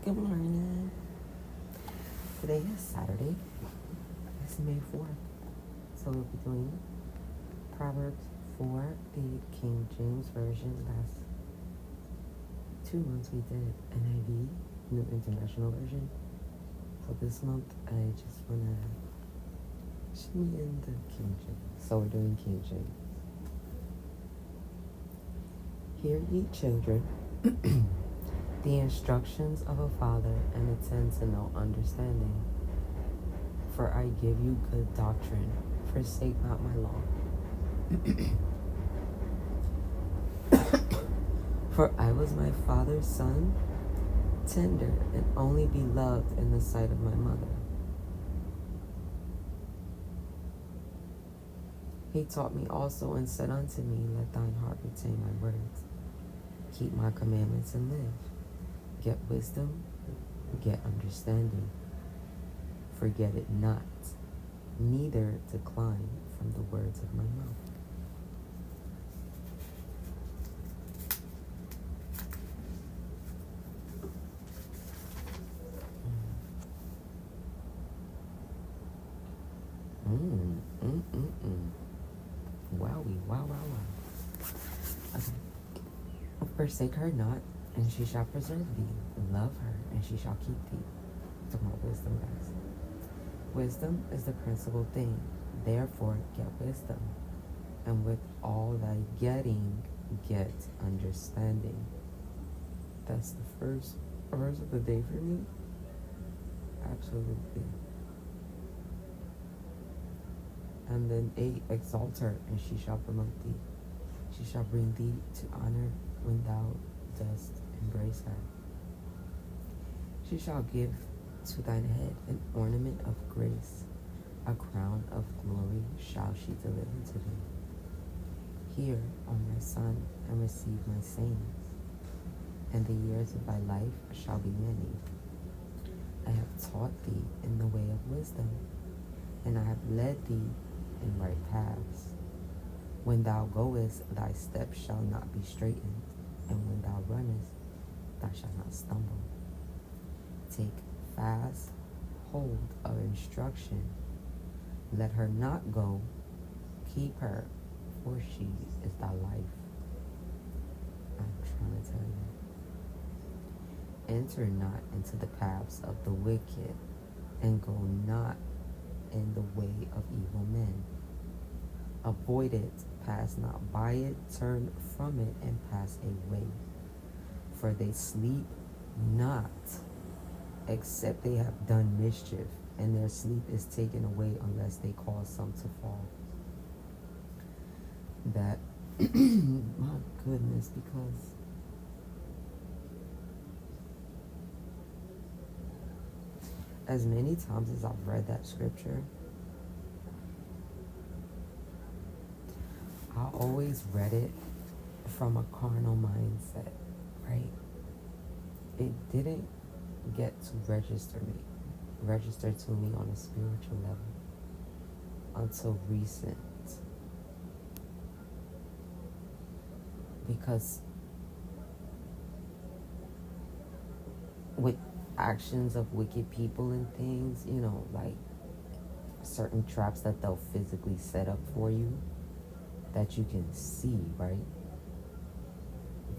Good morning. Today is Saturday. It's May 4th. So we'll be doing Proverbs 4, the King James Version. Last 2 months we did NIV, New International Version. So this month I just want to shimmy in the King James. So we're doing King James. Hear ye children, the instructions of a father, and attend to no understanding. For I give you good doctrine, forsake not my law. For I was my father's son, tender and only beloved in the sight of my mother. He taught me also and said unto me, let thine heart retain my words. Keep my commandments and live. Get wisdom, get understanding. Forget it not, neither decline from the words of my mouth. Wowie, wow, wow, wow. Okay. Forsake her not, and she shall preserve thee. Love her, and she shall keep thee. Talking about wisdom, guys. Wisdom is the principal thing. Therefore, get wisdom. And with all thy getting, get understanding. That's the first verse of the day for me. Absolutely. And then 8, exalt her, and she shall promote thee. She shall bring thee to honor when thou dost embrace her. She shall give to thine head an ornament of grace. A crown of glory shall she deliver to thee. Hear, O my son, and receive my sayings, and the years of thy life shall be many. I have taught thee in the way of wisdom, and I have led thee in right paths. When thou goest, thy steps shall not be straitened, and when thou runnest, thou shalt not stumble. Take fast hold of instruction. Let her not go. Keep her, for she is thy life. I'm trying to tell you. Enter not into the paths of the wicked, and go not in the way of evil men. Avoid it, pass not by it, turn from it, and pass away. For they sleep not, except they have done mischief, and their sleep is taken away unless they cause some to fall. That, my goodness, because as many times as I've read that scripture, I always read it from a carnal mindset, right? It didn't get to register to me on a spiritual level until recent. Because with actions of wicked people and things, like certain traps that they'll physically set up for you that you can see, right?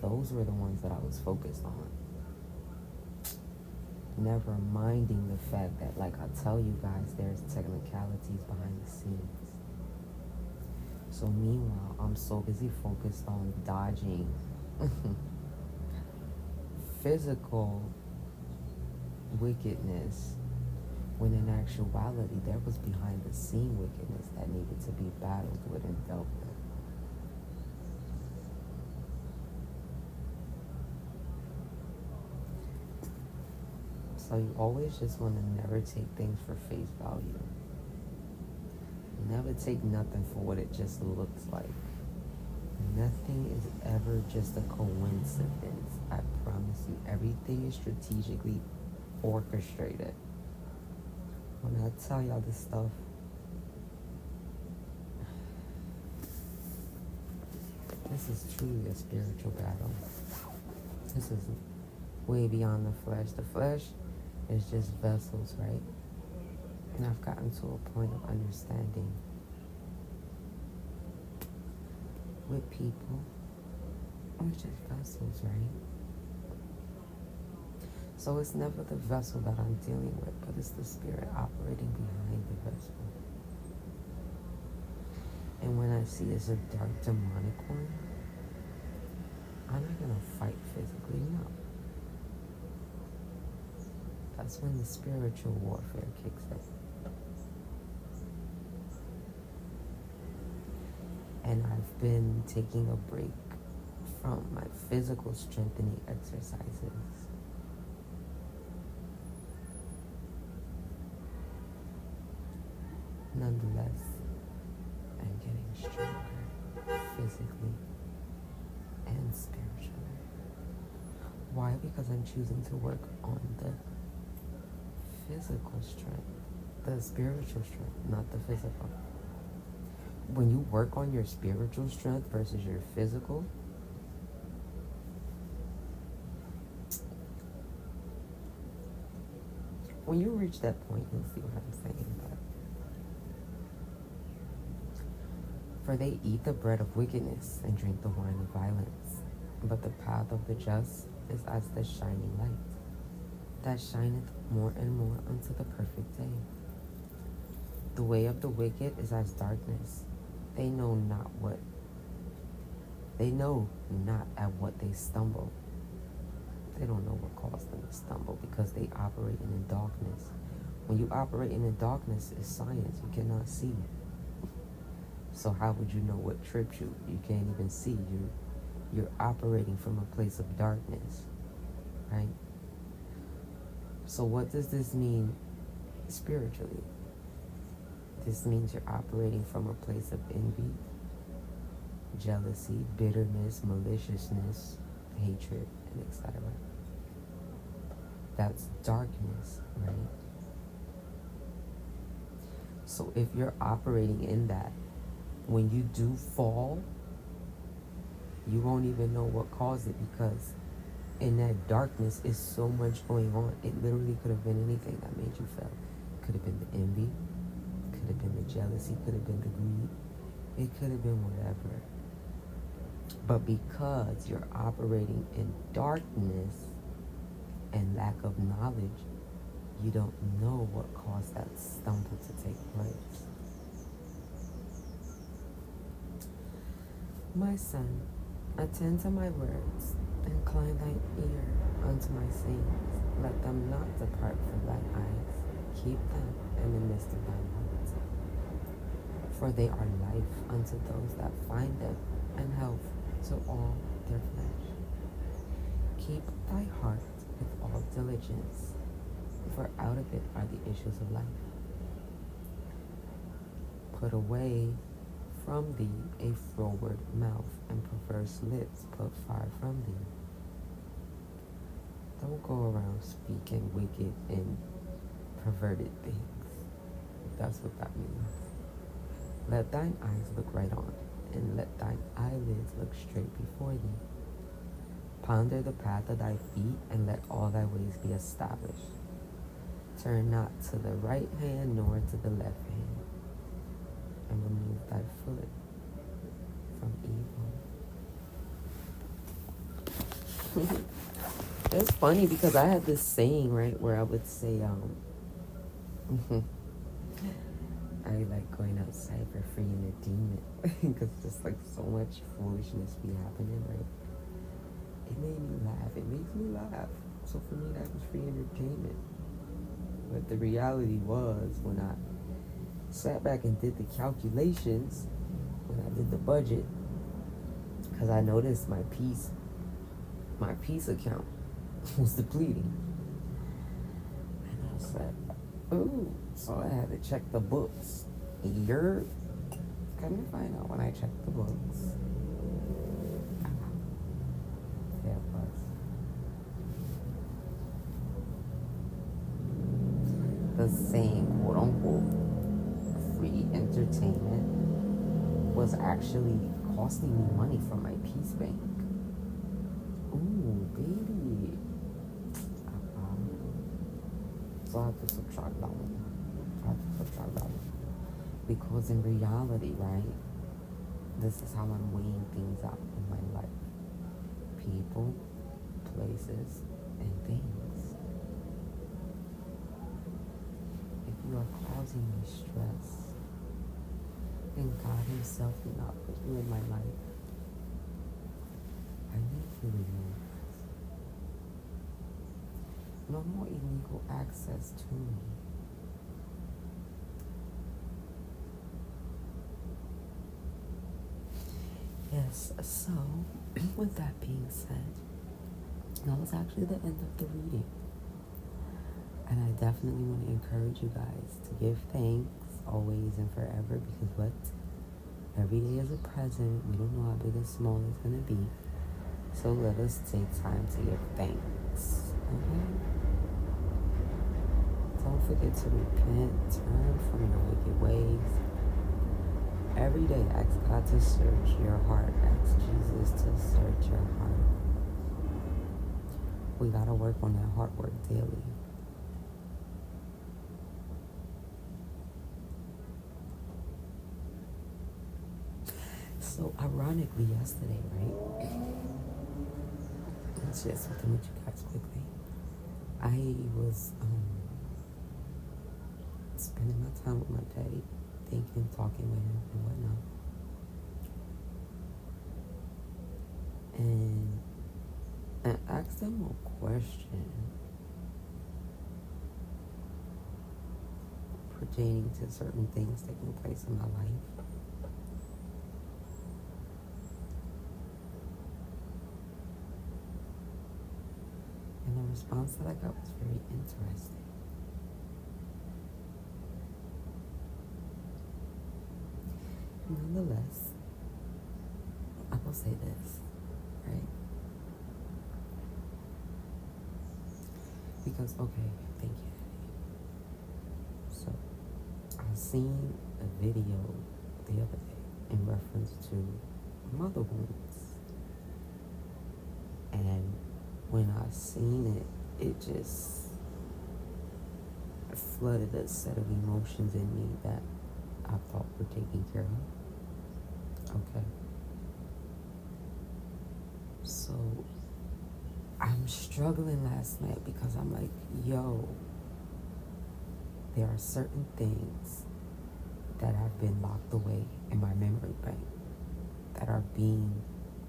Those were the ones that I was focused on. Never minding the fact that, like I tell you guys, there's technicalities behind the scenes. So meanwhile, I'm so busy focused on dodging physical wickedness, when in actuality there was behind the scene wickedness that needed to be battled with and dealt with. So you always just want to never take things for face value. Never take nothing for what it just looks like. Nothing is ever just a coincidence. I promise you, everything is strategically orchestrated. When I tell y'all this stuff, this is truly a spiritual battle. This is way beyond the flesh. The flesh is just vessels, right? And I've gotten to a point of understanding with people, we're just vessels, right? So it's never the vessel that I'm dealing with, but it's the spirit operating behind the vessel. And when I see it's a dark demonic one, I'm not going to fight physically, no. That's when the spiritual warfare kicks in. And I've been taking a break from my physical strengthening exercises. Nonetheless, I'm getting stronger physically and spiritually. Why? Because I'm choosing to work on the physical strength, the spiritual strength, not the physical. When you work on your spiritual strength versus your physical, when you reach that point, you'll see what I'm saying. For they eat the bread of wickedness and drink the wine of violence. But the path of the just is as the shining light, that shineth more and more unto the perfect day. The way of the wicked is as darkness. They know not at what they stumble. They don't know what caused them to stumble because they operate in darkness. When you operate in the darkness, it's science. You cannot see. So how would you know what trips you? You can't even see. You're operating from a place of darkness, right? So what does this mean spiritually? This means you're operating from a place of envy, jealousy, bitterness, maliciousness, hatred, and etc. That's darkness, right? So if you're operating in that, when you do fall, you won't even know what caused it, because in that darkness is so much going on. It literally could have been anything that made you fail. Could have been the envy, could have been the jealousy, could have been the greed. It could have been whatever. But because you're operating in darkness and lack of knowledge, you don't know what caused that stumble to take place. My son, attend to my words, incline thine ear unto my sayings. Let them not depart from thine eyes. Keep them in the midst of thine heart. For they are life unto those that find them, and health to all their flesh. Keep thy heart with all diligence, for out of it are the issues of life. Put away from thee a froward mouth, and perverse lips put far from thee. Don't go around speaking wicked and perverted things. That's what that means. Let thine eyes look right on, and let thine eyelids look straight before thee. Ponder the path of thy feet, and let all thy ways be established. Turn not to the right hand, nor to the left hand, and remove thy foot from evil. It's funny because I had this saying, right, where I would say, I like going outside for freeing a demon, because just like so much foolishness be happening, right? It made me laugh. It makes me laugh. So for me, that was free entertainment. But the reality was, when I sat back and did the calculations, when I did the budget, because I noticed my peace account was depleting. And I was like, ooh, so I had to check the books. You're come to find out when I checked the books. Yeah, it was. The same quote unquote free entertainment was actually costing me money from my Peace Bank. Ooh, baby. So I have to subtract that one. I have to subtract that one. Because in reality, right, this is how I'm weighing things out in my life. People, places, and things. If you are causing me stress, then God Himself did not put you in my life. I need you removed. No more illegal access to me. Yes, so with that being said, that was actually the end of the reading. And I definitely want to encourage you guys to give thanks always and forever, because what? Every day is a present. We don't know how big or small it's going to be. So let us take time to give thanks. Okay? Don't forget to repent, turn from your wicked ways. Every day, ask God to search your heart. Ask Jesus to search your heart. We got to work on that heart work daily. So, ironically, yesterday, right? Let's share something with you guys quickly. I was spending my time with my daddy, thinking, talking with him, and whatnot. And I asked him a question pertaining to certain things taking place in my life. And the response that I got was very interesting. Nonetheless, I will say this, right? Because, okay, thank you, Daddy. So, I seen a video the other day in reference to mother wounds. And when I seen it, it just flooded a set of emotions in me that I thought were taken care of. Okay. So I'm struggling last night because I'm like, yo, there are certain things that have been locked away in my memory bank that are being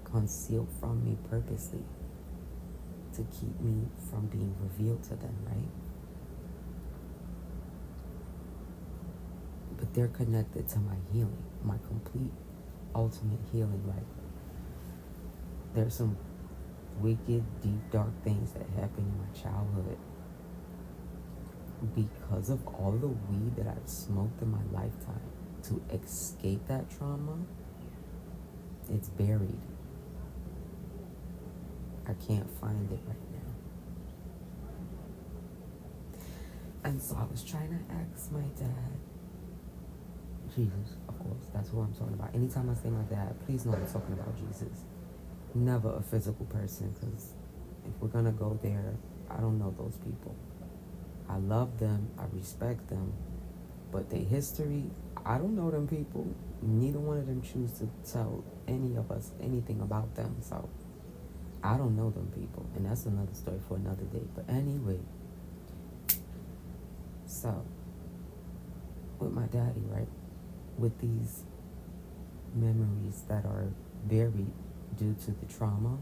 concealed from me purposely to keep me from being revealed to them, right? But they're connected to my healing, my complete, ultimate healing. Like, there's some wicked, deep, dark things that happened in my childhood because of all the weed that I've smoked in my lifetime. To escape that trauma, it's buried. I can't find it right now. And so I was trying to ask my dad, Jesus, of course, that's who I'm talking about. Anytime I say my dad, please know I'm talking about Jesus. Never a physical person, because if we're going to go there, I don't know those people. I love them, I respect them, but their history, I don't know them people. Neither one of them choose to tell any of us anything about them, so I don't know them people, and that's another story for another day. But anyway, so with my daddy, right, with these memories that are buried due to the trauma,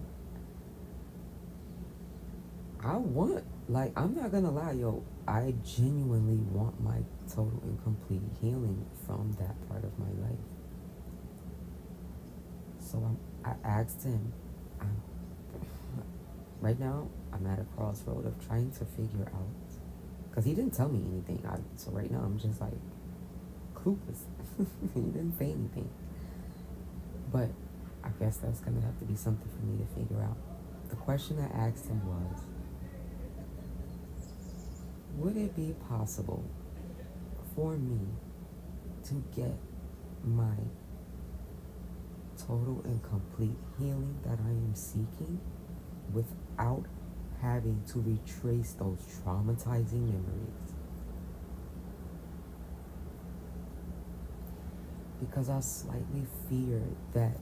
I'm not gonna lie, yo, I genuinely want my total and complete healing from that part of my life. So I asked him, right now, I'm at a crossroad of trying to figure out, because he didn't tell me anything. So right now, I'm just like clueless. He didn't say anything. But I guess that's going to have to be something for me to figure out. The question I asked him was, would it be possible for me to get my total and complete healing that I am seeking without having to retrace those traumatizing memories. Because I slightly fear that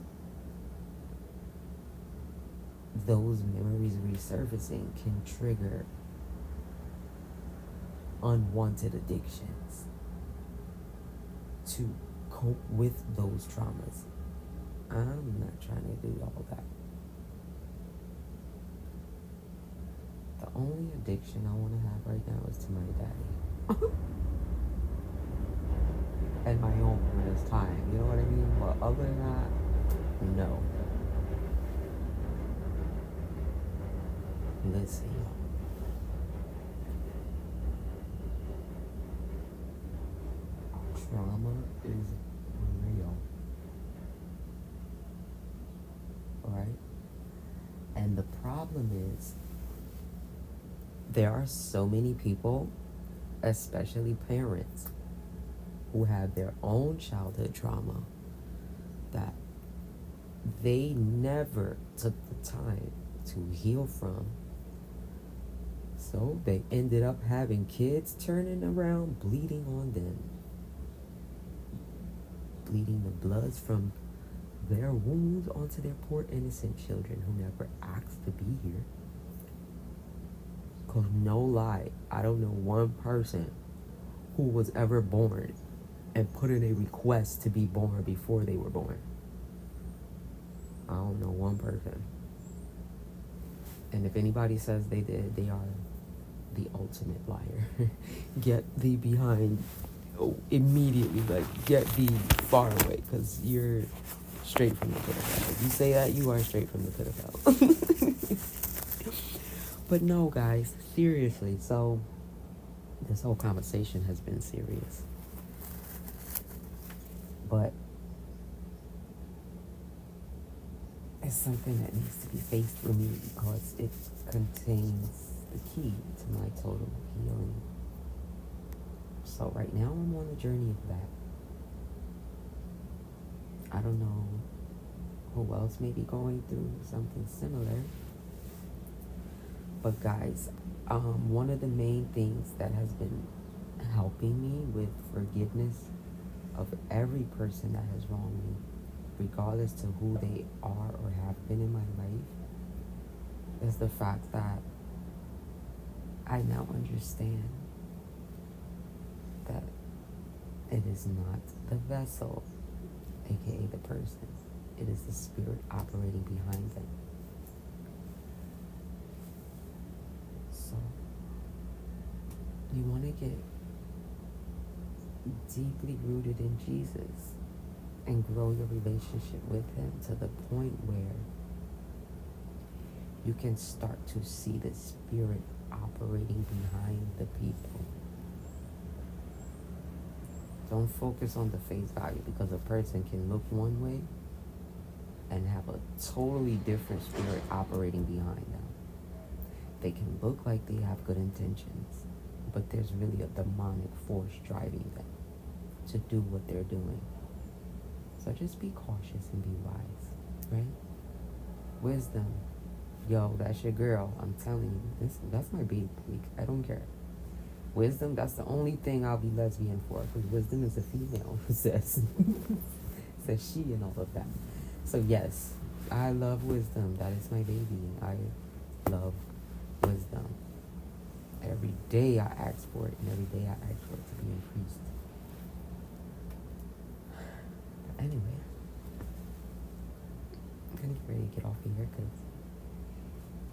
those memories resurfacing can trigger unwanted addictions to cope with those traumas. I'm not trying to do all that. The only addiction I want to have right now is to my daddy. And my own when it's time. You know what I mean? But other than that, no. Listen. Trauma is real. Alright? And the problem is, there are so many people, especially parents, who have their own childhood trauma that they never took the time to heal from. So they ended up having kids turning around bleeding on them. Bleeding the bloods from their wounds onto their poor innocent children who never asked to be here. Cause no lie, I don't know one person who was ever born and put in a request to be born before they were born. I don't know one person. And if anybody says they did, they are the ultimate liar. Get thee behind, immediately, like, get thee far away, because you're straight from the pit of hell. If you say that, you are straight from the pit of hell. But no, guys, seriously, so this whole conversation has been serious. But it's something that needs to be faced for me because it contains the key to my total healing. So right now I'm on the journey of that. I don't know who else may be going through something similar. But guys, one of the main things that has been helping me with forgiveness of every person that has wronged me, regardless to who they are or have been in my life, is the fact that I now understand that it is not the vessel, aka the person. It is the spirit operating behind them. So, you want to get deeply rooted in Jesus and grow your relationship with him to the point where you can start to see the spirit operating behind the people. Don't focus on the face value, because a person can look one way and have a totally different spirit operating behind them. They can look like they have good intentions, but there's really a demonic force driving them to do what they're doing. So just be cautious and be wise, right? Wisdom. Yo, that's your girl. I'm telling you, that's my baby. I don't care. Wisdom, that's the only thing I'll be lesbian for, because wisdom is a female, says she and all of that. So yes, I love wisdom. That is my baby. I love wisdom. Every day I ask for it, and every day I ask for it to be increased. But anyway, I'm gonna get ready to get off of here because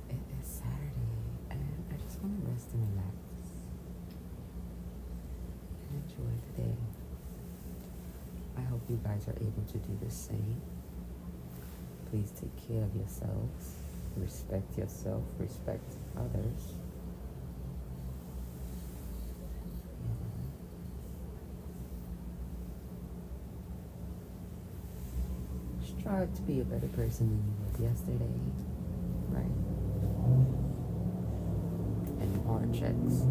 it is Saturday, and I just want to rest and relax and enjoy the day. I hope you guys are able to do the same. Please take care of yourselves. Respect yourself. Respect others. Strive to be a better person than you was yesterday, right? And heart checks,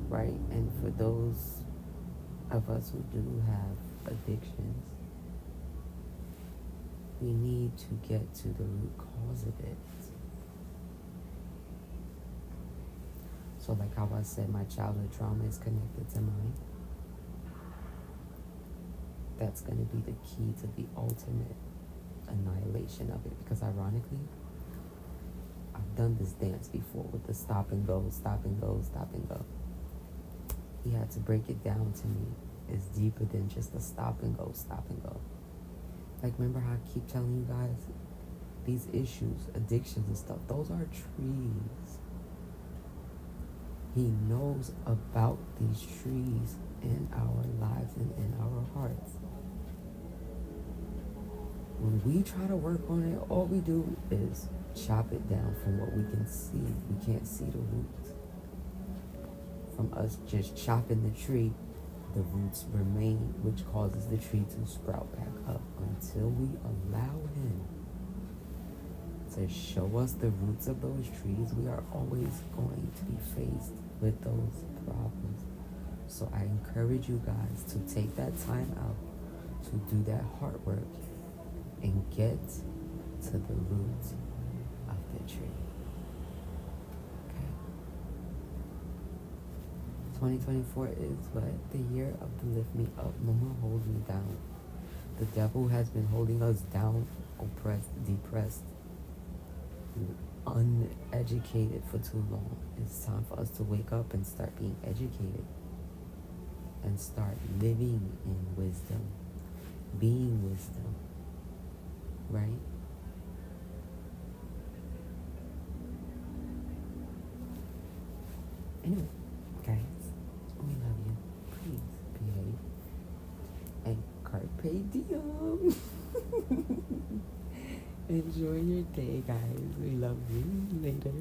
right? And for those of us who do have addictions, We need to get to the root cause of it. So like how I said, my childhood trauma is connected to mine. That's going to be the key to the ultimate annihilation of it. Because ironically, I've done this dance before with the stop and go, stop and go, stop and go. He had to break it down to me. It's deeper than just a stop and go, stop and go. Like, remember how I keep telling you guys, these issues, addictions and stuff, those are trees. He knows about these trees in our lives and in our hearts. When we try to work on it, all we do is chop it down from what we can see. We can't see the roots. From us just chopping the tree, the roots remain, which causes the tree to sprout back up until we allow him to show us the roots of those trees. We are always going to be faced with those problems. So I encourage you guys to take that time out to do that hard work and get to the roots of the tree. Okay. 2024 is what? The year of the lift me up. No more hold me down. The devil has been holding us down, oppressed, depressed, uneducated for too long. It's time for us to wake up and start being educated and start living in wisdom, being wisdom, right? Anyway, guys, we love you. Please behave. And carpe diem. Enjoy your day, guys. We love you. Later.